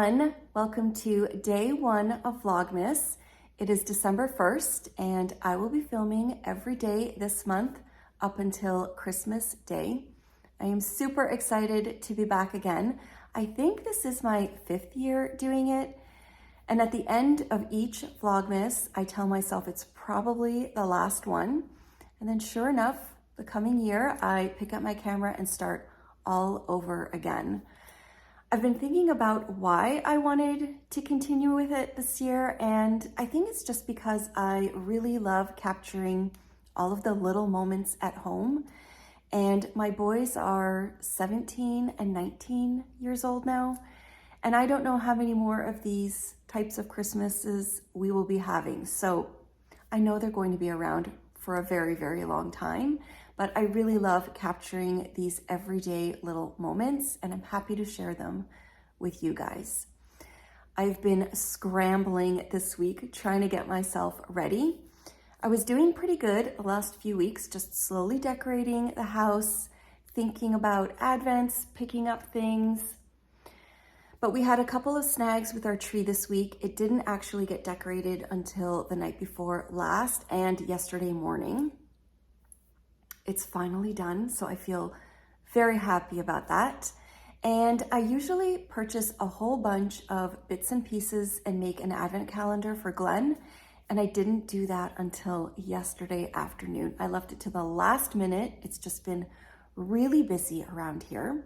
everyone. Welcome to day one of Vlogmas. It is December 1st and I will be filming every day this month up until Christmas Day. I am super excited to be back again. I think this is my 5th year doing it. And at the end of each Vlogmas, I tell myself it's probably the last one. And then sure enough, the coming year, I pick up my camera and start all over again. I've been thinking about why I wanted to continue with it this year, and I think it's just because I really love capturing all of the little moments at home. And my boys are 17 and 19 years old now, and I don't know how many more of these types of Christmases we will be having. So I know they're going to be around for a very, very long time, but I really love capturing these everyday little moments, and I'm happy to share them with you guys. I've been scrambling this week trying to get myself ready. I was doing pretty good the last few weeks, just slowly decorating the house, thinking about Advents, picking up things. But we had a couple of snags with our tree this week. It didn't actually get decorated until the night before last and yesterday morning. It's finally done, so I feel very happy about that. And I usually purchase a whole bunch of bits and pieces and make an advent calendar for Glenn, and I didn't do that until yesterday afternoon. I left it to the last minute. It's just been really busy around here.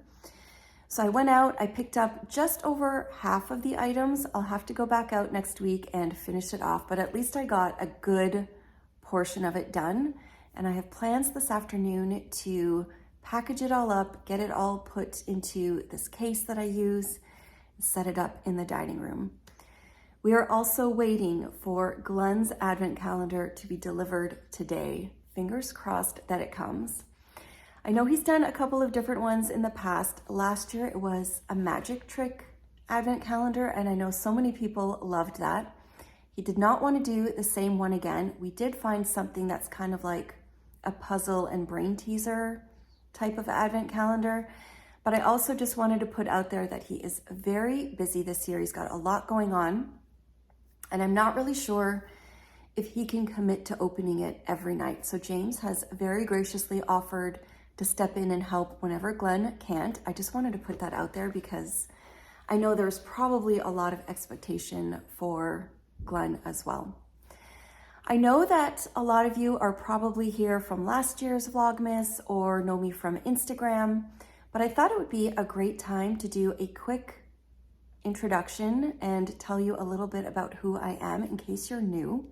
So I went out, I picked up just over half of the items. I'll have to go back out next week and finish it off, but at least I got a good portion of it done. And I have plans this afternoon to package it all up, get it all put into this case that I use, and set it up in the dining room. We are also waiting for Glenn's advent calendar to be delivered today. Fingers crossed that it comes. I know he's done a couple of different ones in the past. Last year it was a magic trick advent calendar, and I know so many people loved that. He did not want to do the same one again. We did find something that's kind of like a puzzle and brain teaser type of advent calendar. But I also just wanted to put out there that he is very busy this year. He's got a lot going on, and I'm not really sure if he can commit to opening it every night. So James has very graciously offered to step in and help whenever Glenn can't. I just wanted to put that out there because I know there's probably a lot of expectation for Glenn as well. I know that a lot of you are probably here from last year's Vlogmas or know me from Instagram, but I thought it would be a great time to do a quick introduction and tell you a little bit about who I am in case you're new.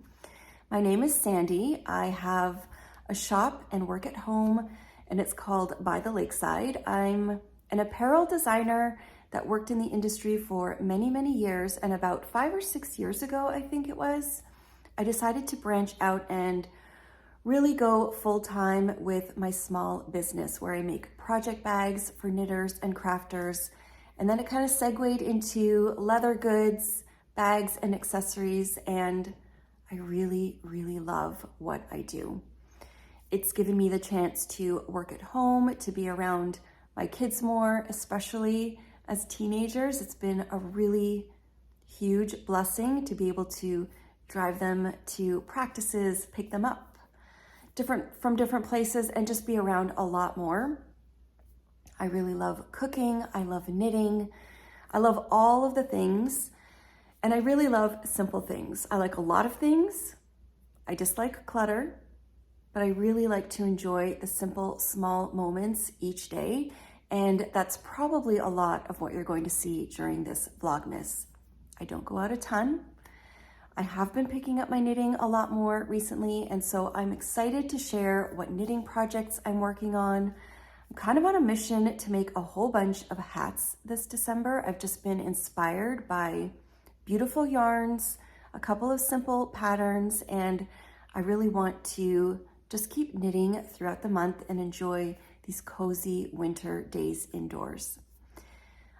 My name is Sandy. I have a shop and work at home, and it's called By the Lakeside. I'm an apparel designer that worked in the industry for many, many years, and about 5 or 6 years ago, I think it was, I decided to branch out and really go full-time with my small business where I make project bags for knitters and crafters. And then it kind of segued into leather goods, bags, and accessories, and I really, really love what I do. It's given me the chance to work at home, to be around my kids more, especially as teenagers. It's been a really huge blessing to be able to drive them to practices, pick them up from different places, and just be around a lot more. I really love cooking. I love knitting. I love all of the things, and I really love simple things. I like a lot of things. I dislike clutter, but I really like to enjoy the simple, small moments each day, and that's probably a lot of what you're going to see during this Vlogmas. I don't go out a ton. I have been picking up my knitting a lot more recently, and so I'm excited to share what knitting projects I'm working on. I'm kind of on a mission to make a whole bunch of hats this December. I've just been inspired by beautiful yarns, a couple of simple patterns, and I really want to just keep knitting throughout the month and enjoy these cozy winter days indoors.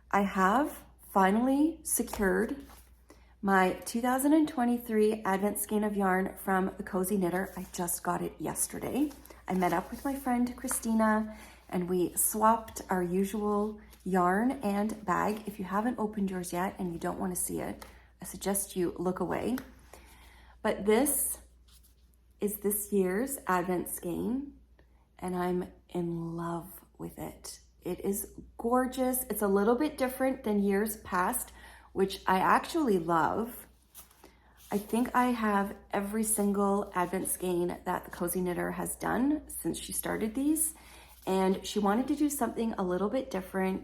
I have finally secured my 2023 Advent skein of yarn from The Cozy Knitter. I just got it yesterday. I met up with my friend Christina and we swapped our usual yarn and bag. If you haven't opened yours yet and you don't want to see it, I suggest you look away. But this is this year's Advent skein, and I'm in love with it. It is gorgeous. It's a little bit different than years past, which I actually love. I think I have every single Advent skein that the Cozy Knitter has done since she started these, and she wanted to do something a little bit different,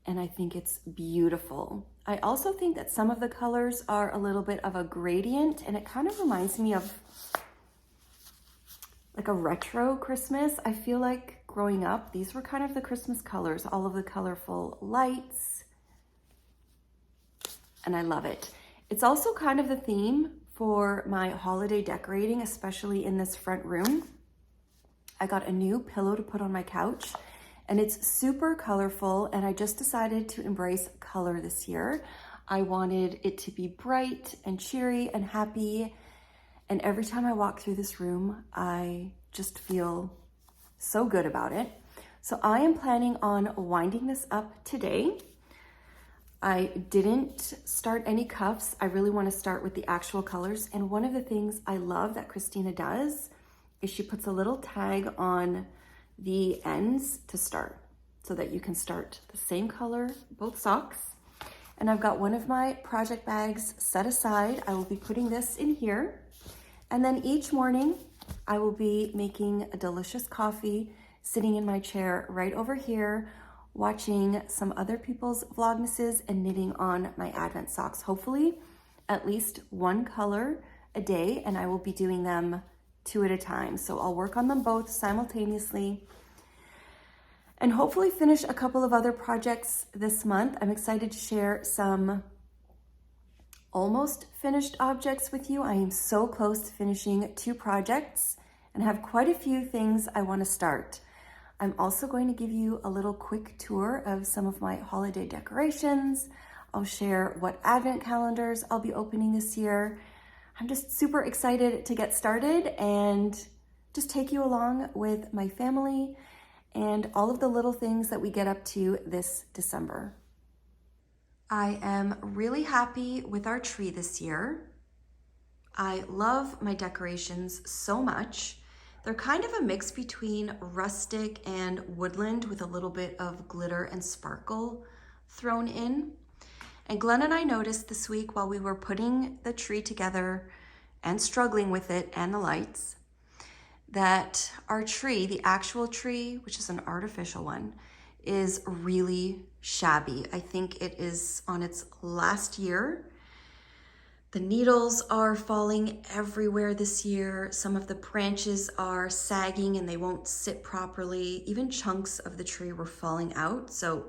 and I think it's beautiful. I also think that some of the colors are a little bit of a gradient, and it kind of reminds me of like a retro Christmas. I feel like growing up, these were kind of the Christmas colors, all of the colorful lights, and I love it. It's also kind of the theme for my holiday decorating, especially in this front room. I got a new pillow to put on my couch, and it's super colorful, and I just decided to embrace color this year. I wanted it to be bright and cheery and happy, and every time I walk through this room, I just feel so good about it. So I am planning on winding this up today. I didn't start any cuffs. I really want to start with the actual colors. And one of the things I love that Christina does is she puts a little tag on the ends to start so that you can start the same color, both socks. And I've got one of my project bags set aside. I will be putting this in here. And then each morning I will be making a delicious coffee, sitting in my chair right over here, watching some other people's vlogmases and knitting on my Advent socks. Hopefully at least one color a day, and I will be doing them 2 at a time. So I'll work on them both simultaneously and hopefully finish a couple of other projects this month. I'm excited to share some almost finished objects with you. I am so close to finishing 2 projects and have quite a few things I want to start. I'm also going to give you a little quick tour of some of my holiday decorations. I'll share what Advent calendars I'll be opening this year. I'm just super excited to get started and just take you along with my family and all of the little things that we get up to this December. I am really happy with our tree this year. I love my decorations so much. They're kind of a mix between rustic and woodland with a little bit of glitter and sparkle thrown in. And Glenn and I noticed this week while we were putting the tree together and struggling with it and the lights, that our tree, the actual tree, which is an artificial one, is really shabby. I think it is on its last year. The needles are falling everywhere this year. Some of the branches are sagging and they won't sit properly. Even chunks of the tree were falling out. So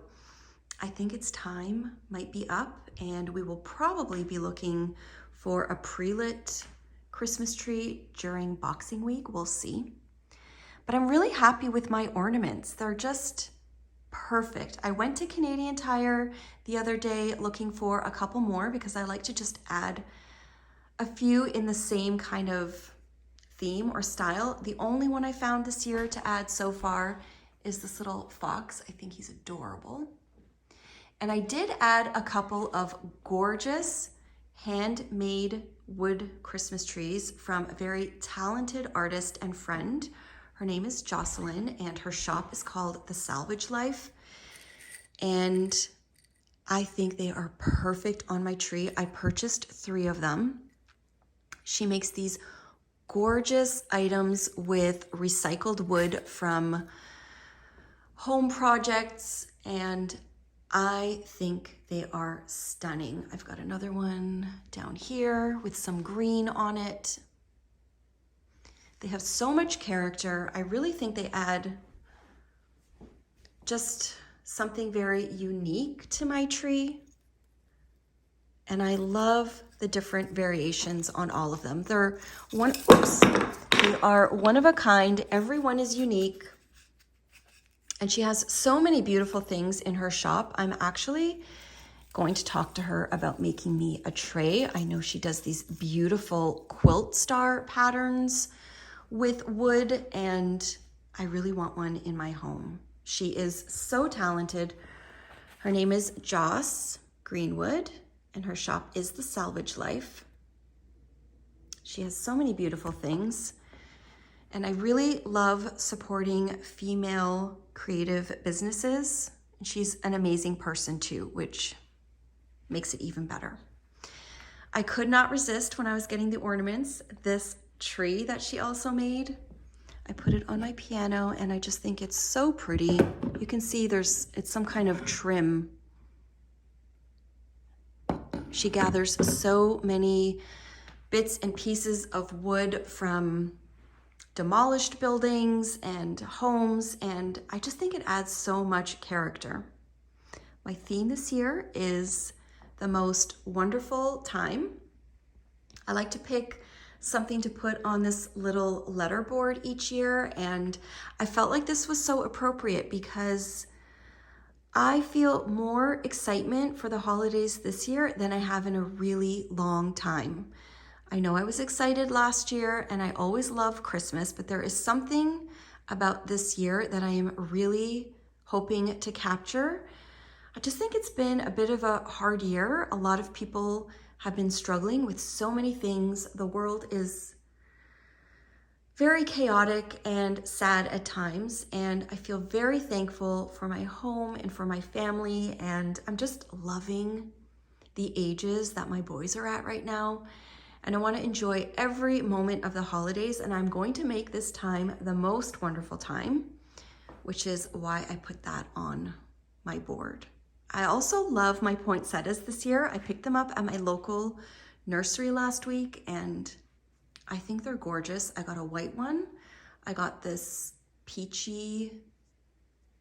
I think its time might be up, and we will probably be looking for a pre-lit Christmas tree during Boxing Week. We'll see. But I'm really happy with my ornaments. They're just perfect. I went to Canadian Tire the other day looking for a couple more because I like to just add a few in the same kind of theme or style. The only one I found this year to add so far is this little fox. I think he's adorable. And I did add a couple of gorgeous handmade wood Christmas trees from a very talented artist and friend. Her name is Jocelyn, and her shop is called The Salvage Life. And I think they are perfect on my tree. I purchased 3 of them. She makes these gorgeous items with recycled wood from home projects, and I think they are stunning. I've got another one down here with some green on it. They have so much character. I really think they add just something very unique to my tree. And I love the different variations on all of them. They are one of a kind. Everyone is unique. And she has so many beautiful things in her shop. I'm actually going to talk to her about making me a tray. I know she does these beautiful quilt star patterns with wood, and I really want one in my home. She is so talented. Her name is Joce Greenwood, and her shop is the Salvage Life. She has so many beautiful things. And I really love supporting female creative businesses. She's an amazing person too, which makes it even better. I could not resist when I was getting the ornaments, this tree that she also made. I put it on my piano and I just think it's so pretty. You can see it's some kind of trim. She gathers so many bits and pieces of wood from demolished buildings and homes, and I just think it adds so much character. My theme this year is the most wonderful time. I like to pick something to put on this little letter board each year, and I felt like this was so appropriate because I feel more excitement for the holidays this year than I have in a really long time. I know I was excited last year and I always love Christmas, but there is something about this year that I am really hoping to capture. I just think it's been a bit of a hard year. A lot of people have been struggling with so many things. The world is very chaotic and sad at times, and I feel very thankful for my home and for my family, and I'm just loving the ages that my boys are at right now. And I want to enjoy every moment of the holidays, and I'm going to make this time the most wonderful time, which is why I put that on my board. I also love my poinsettias this year. I picked them up at my local nursery last week, and I think they're gorgeous. I got a white one. I got this peachy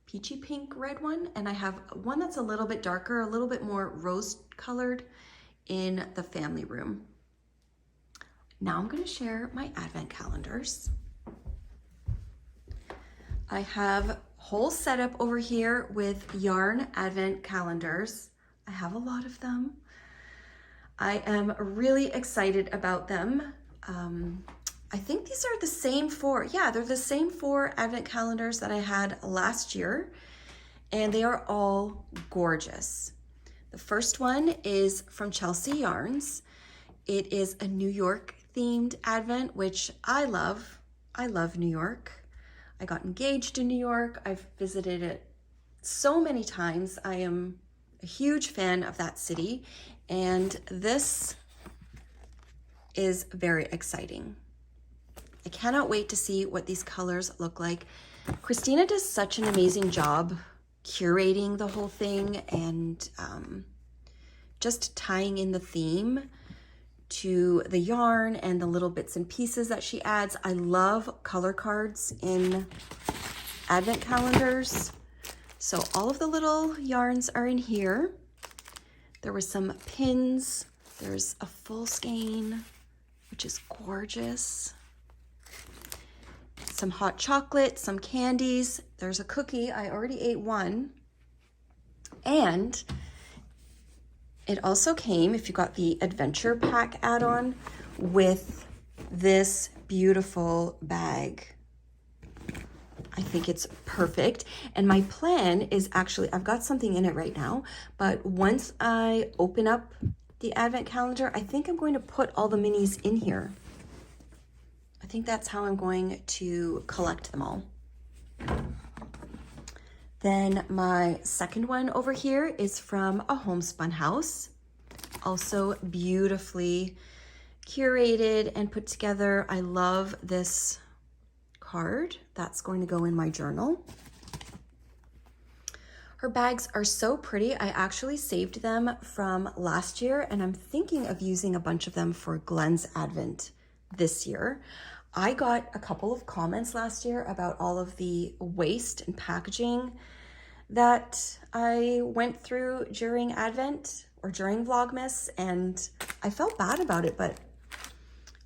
pink red one, and I have one that's a little bit darker, a little bit more rose colored in the family room. Now I'm going to share my advent calendars. I have whole setup over here with yarn advent calendars. I have a lot of them. I am really excited about them. I think these are the same four. Yeah, they're the same 4 advent calendars that I had last year, and they are all gorgeous. The first one is from Chelsea Yarns. It is a New York themed advent, which I love. I love New York. I got engaged in New York. I've visited it so many times. I am a huge fan of that city, and this is very exciting. I cannot wait to see what these colors look like. Christina does such an amazing job curating the whole thing and just tying in the theme to the yarn and the little bits and pieces that she adds. I love color cards in advent calendars. So all of the little yarns are in here. There were some pins. There's a full skein, which is gorgeous. Some hot chocolate, some candies. There's a cookie. I already ate one. And it also came, if you got the adventure pack add-on, with this beautiful bag. I think it's perfect. And my plan is actually, I've got something in it right now, but once I open up the advent calendar, I think I'm going to put all the minis in here. I think that's how I'm going to collect them all. Then my second one over here is from a Homespun House. Also beautifully curated and put together. I love this card. That's going to go in my journal. Her bags are so pretty. I actually saved them from last year, and I'm thinking of using a bunch of them for Glenn's Advent this year. I got a couple of comments last year about all of the waste and packaging that I went through during Advent or during Vlogmas, and I felt bad about it, but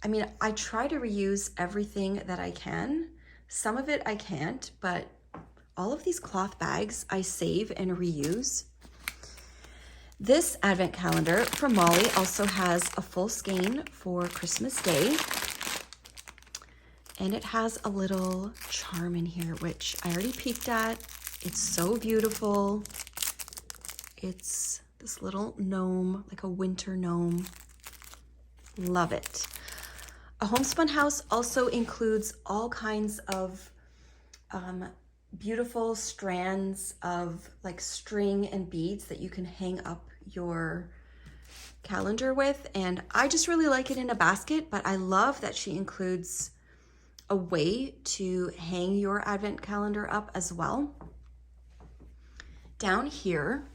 I mean, I try to reuse everything that I can. Some of it I can't, but all of these cloth bags I save and reuse. This advent calendar from Molly also has a full skein for Christmas Day. And it has a little charm in here, which I already peeked at. It's so beautiful. It's this little gnome, like a winter gnome. Love it. A Homespun House also includes all kinds of beautiful strands of like string and beads that you can hang up your calendar with. And I just really like it in a basket, but I love that she includes a way to hang your advent calendar up as well. Down here,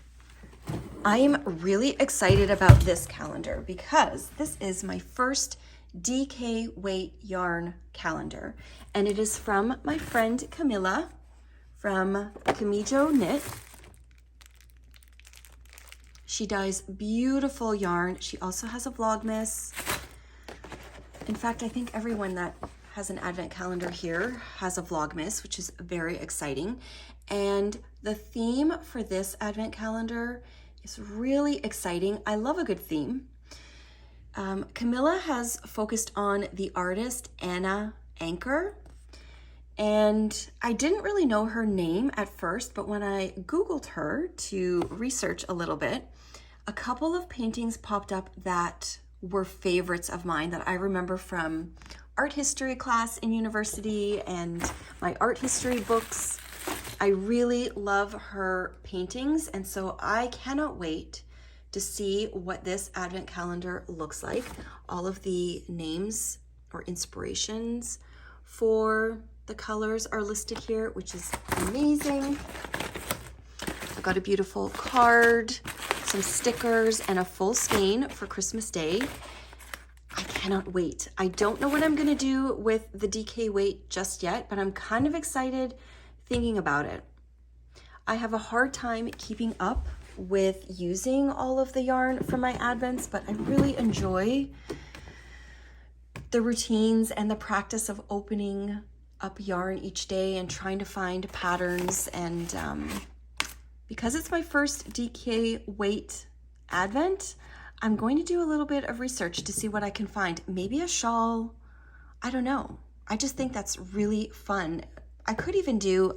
I am really excited about this calendar because this is my first DK weight yarn calendar, and it is from my friend Camilla from Camijo Knits. She dyes beautiful yarn. She also has a vlogmas. In fact, I think everyone that has an advent calendar here has a vlogmas, which is very exciting. And the theme for this advent calendar is really exciting. I love a good theme. Camilla has focused on the artist Anna Anker, and I didn't really know her name at first, but when I Googled her to research a little bit, a couple of paintings popped up that were favorites of mine that I remember from art history class in university and my art history books. I really love her paintings, and so I cannot wait to see what this advent calendar looks like. All of the names or inspirations for the colors are listed here, which is amazing. I've got a beautiful card, some stickers, and a full skein for Christmas Day. I cannot wait. I don't know what I'm gonna do with the DK weight just yet, but I'm kind of excited thinking about it. I have a hard time keeping up with using all of the yarn from my advents, but I really enjoy the routines and the practice of opening up yarn each day and trying to find patterns. And because it's my first DK weight advent, I'm going to do a little bit of research to see what I can find. Maybe a shawl, I don't know. I just think that's really fun. I could even do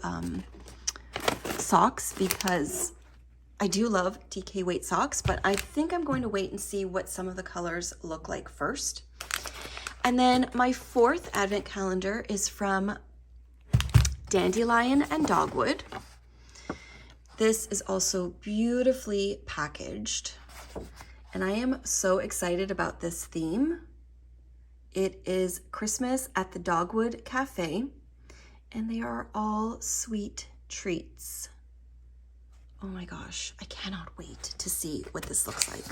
socks because I do love DK weight socks, but I think I'm going to wait and see what some of the colors look like first. And then my fourth advent calendar is from Dandelion and Dogwood. This is also beautifully packaged, and I am so excited about this theme. It is Christmas at the Dogwood Cafe, and they are all sweet treats. Oh my gosh, I cannot wait to see what this looks like.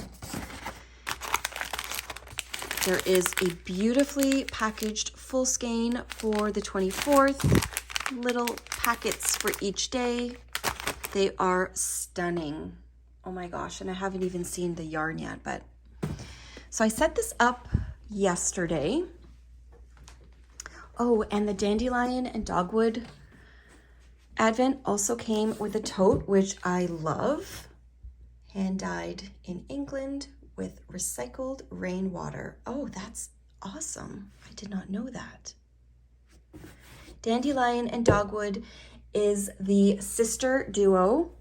There is a beautifully packaged full skein for the 24th, little packets for each day. They are stunning. Oh my gosh, and I haven't even seen the yarn yet, but. So I set this up yesterday. Oh, and the Dandelion and Dogwood advent also came with a tote, which I love. Hand dyed in England with recycled rainwater. Oh, that's awesome. I did not know that. Dandelion and Dogwood is the sister duo,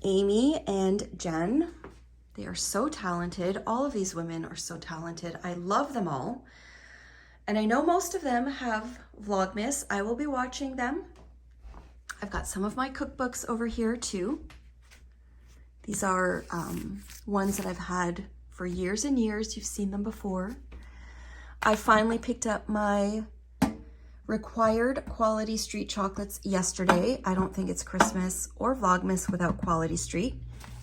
Amy and Jen. They are so talented. All of these women are so talented. I love them all. And I know most of them have Vlogmas. I will be watching them. I've got some of my cookbooks over here too. These are ones that I've had for years and years. You've seen them before. I finally picked up my required Quality Street chocolates yesterday. I don't think it's Christmas or Vlogmas without Quality Street.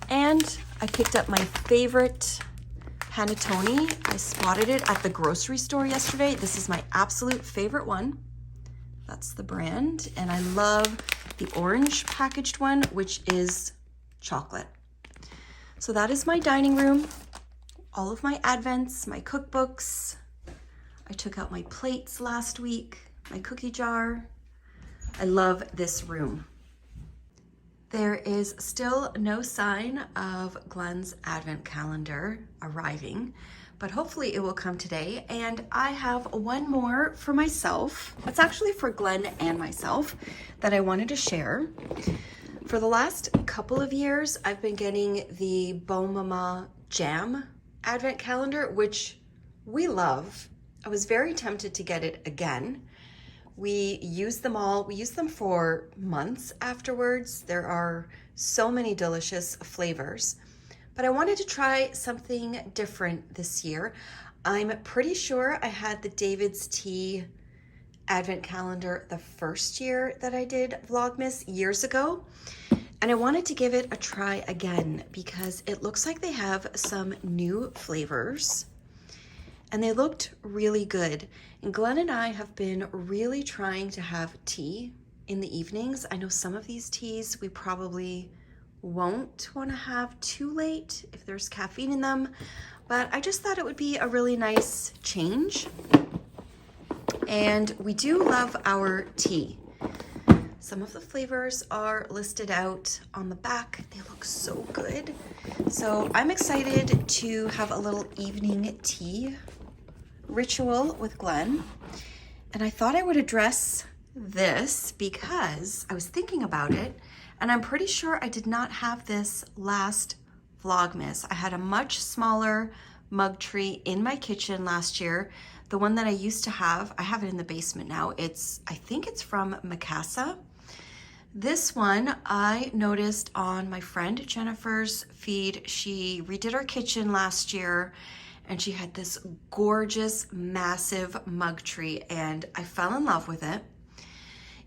And I picked up my favorite panettone. I spotted it at the grocery store yesterday. This is my absolute favorite one. That's the brand. And I love the orange packaged one, which is chocolate. So that is my dining room. All of my advents, my cookbooks. I took out my plates last week, my cookie jar. I love this room. There is still no sign of Glenn's advent calendar arriving, but hopefully it will come today. And I have one more for myself. It's actually for Glenn and myself that I wanted to share. For the last couple of years, I've been getting the Pembina Jam Advent Calendar, which we love. I was very tempted to get it again. We use them all. We use them for months afterwards. There are so many delicious flavors, but I wanted to try something different this year. I'm pretty sure I had the David's Tea Advent Calendar the first year that I did Vlogmas years ago, and I wanted to give it a try again because it looks like they have some new flavors and they looked really good. And Glenn and I have been really trying to have tea in the evenings. I know some of these teas we probably won't want to have too late if there's caffeine in them, but I just thought it would be a really nice change. And we do love our tea. Some of the flavors are listed out on the back. They look so good. So I'm excited to have a little evening tea ritual with Glenn. And I thought I would address this because I was thinking about it, and I'm pretty sure I did not have this last Vlogmas. I had a much smaller mug tree in my kitchen last year. The one that I used to have, I have it in the basement now. I think it's from Mikasa. This one I noticed on my friend Jennifer's feed. She redid her kitchen last year and she had this gorgeous, massive mug tree, and I fell in love with it.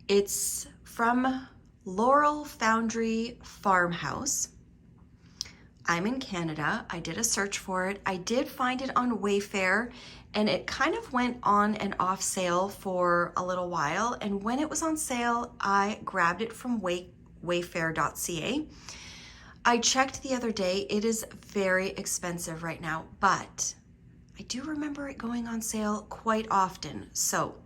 It's from Laurel Foundry Farmhouse. I'm in Canada. I did a search for it. I did find it on Wayfair, and it kind of went on and off sale for a little while. And when it was on sale, I grabbed it from wayfair.ca. I checked the other day. It is very expensive right now, but I do remember it going on sale quite often. So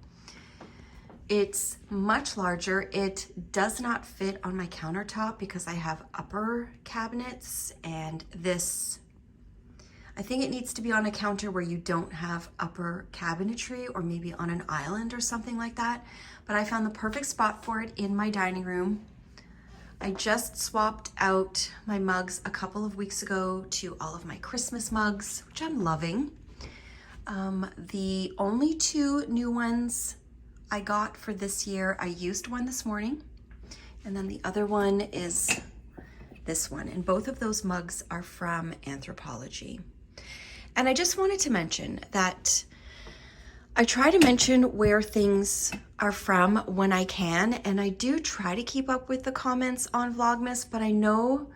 it's much larger. It does not fit on my countertop because I have upper cabinets, and this, I think it needs to be on a counter where you don't have upper cabinetry, or maybe on an island or something like that. But I found the perfect spot for it in my dining room. I just swapped out my mugs a couple of weeks ago to all of my Christmas mugs, which I'm loving. The only two new ones I got for this year, I used one this morning, and then the other one is this one. And both of those mugs are from Anthropology. And I just wanted to mention that I try to mention where things are from when I can, and I do try to keep up with the comments on Vlogmas, but I know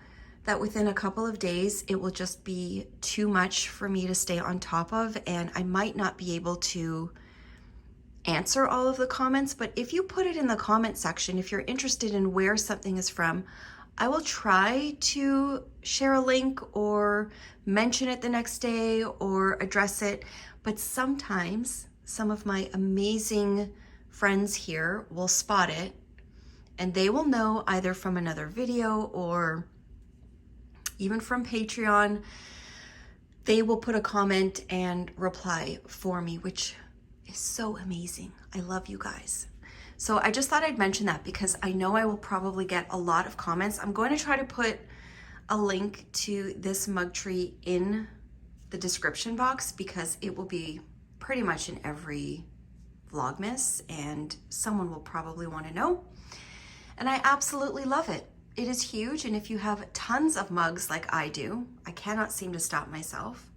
that within a couple of days, it will just be too much for me to stay on top of, and I might not be able to answer all of the comments. But if you put it in the comment section, if you're interested in where something is from, I will try to share a link or mention it the next day or address it. But sometimes some of my amazing friends here will spot it, and they will know either from another video or even from Patreon. They will put a comment and reply for me, which is so amazing. I love you guys. So I just thought I'd mention that because I know I will probably get a lot of comments. I'm going to try to put a link to this mug tree in the description box because it will be pretty much in every Vlogmas and someone will probably want to know. And I absolutely love it. It is huge, and if you have tons of mugs like I do, I cannot seem to stop myself,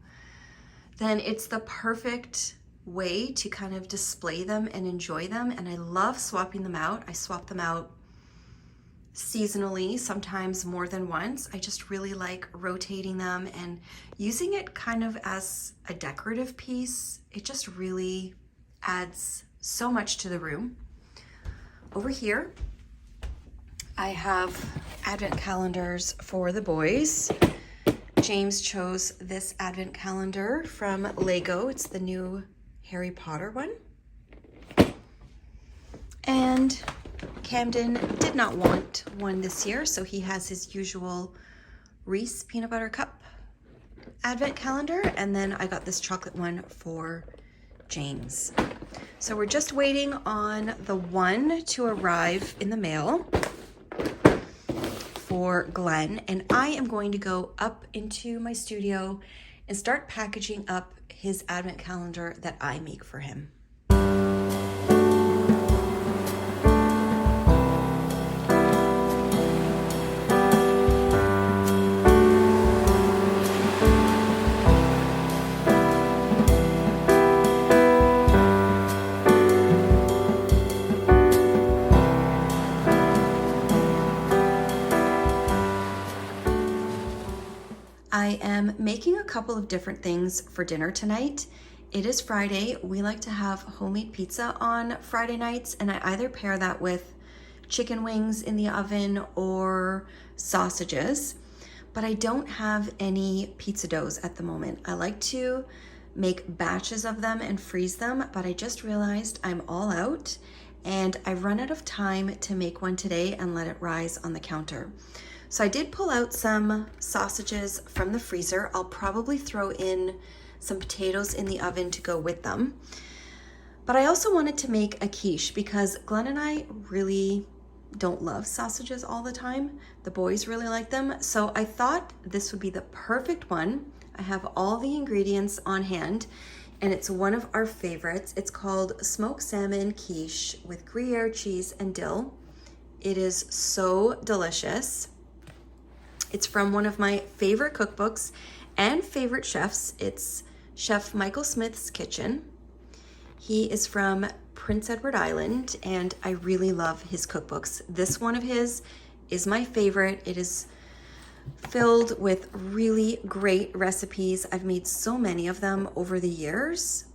then it's the perfect way to kind of display them and enjoy them. And I love swapping them out. I swap them out seasonally, sometimes more than once. I just really like rotating them and using it kind of as a decorative piece. It just really adds so much to the room. Over here, I have advent calendars for the boys. James chose this advent calendar from Lego. It's the new Harry Potter one. And Camden did not want one this year, so he has his usual Reese peanut butter cup. advent calendar, and then I got this chocolate one for James. So we're just waiting on the one to arrive in the mail for Glenn, and I am going to go up into my studio and start packaging up his advent calendar that I make for him. I am making a couple of different things for dinner tonight. It is Friday. We like to have homemade pizza on Friday nights, and I either pair that with chicken wings in the oven or sausages, but I don't have any pizza doughs at the moment. I like to make batches of them and freeze them, but I just realized I'm all out and I've run out of time to make one today and let it rise on the counter. So I did pull out some sausages from the freezer. I'll probably throw in some potatoes in the oven to go with them. But I also wanted to make a quiche because Glenn and I really don't love sausages all the time. The boys really like them. So I thought this would be the perfect one. I have all the ingredients on hand, and it's one of our favorites. It's called smoked salmon quiche with Gruyere cheese and dill. It is so delicious. It's from one of my favorite cookbooks and favorite chefs. It's Chef Michael Smith's kitchen. He is from Prince Edward Island, and I really love his cookbooks. This one of his is my favorite. It is filled with really great recipes. I've made so many of them over the years,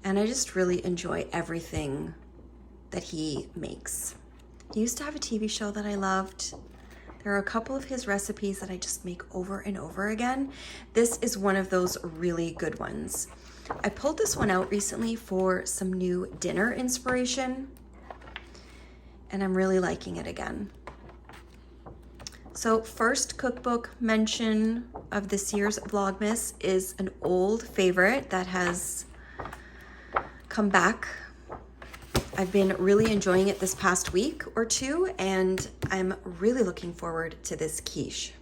and I just really enjoy everything that he makes. He used to have a TV show that I loved. There are a couple of his recipes that I just make over and over again. This is one of those really good ones. I pulled this one out recently for some new dinner inspiration, and I'm really liking it again. So first cookbook mention of this year's Vlogmas is an old favorite that has come back. I've been really enjoying it this past week or two, and I'm really looking forward to this quiche.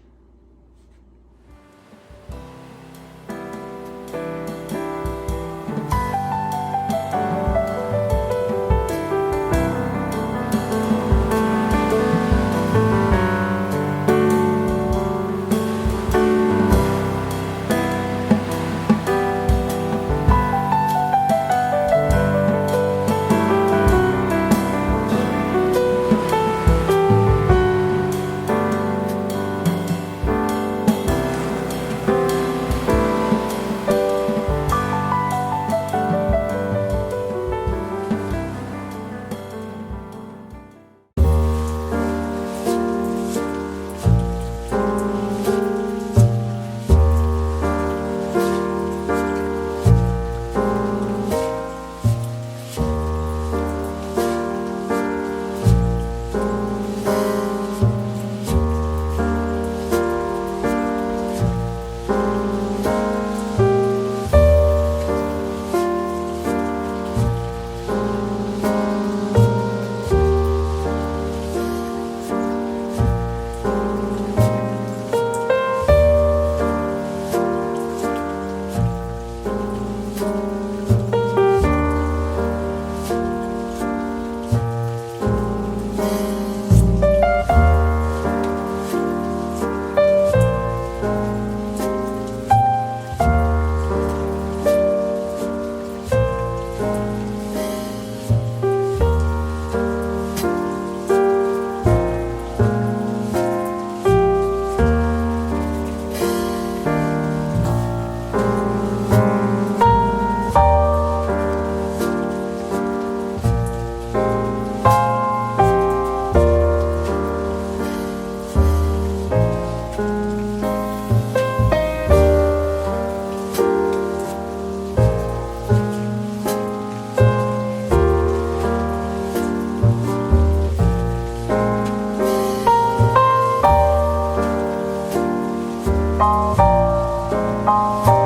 you.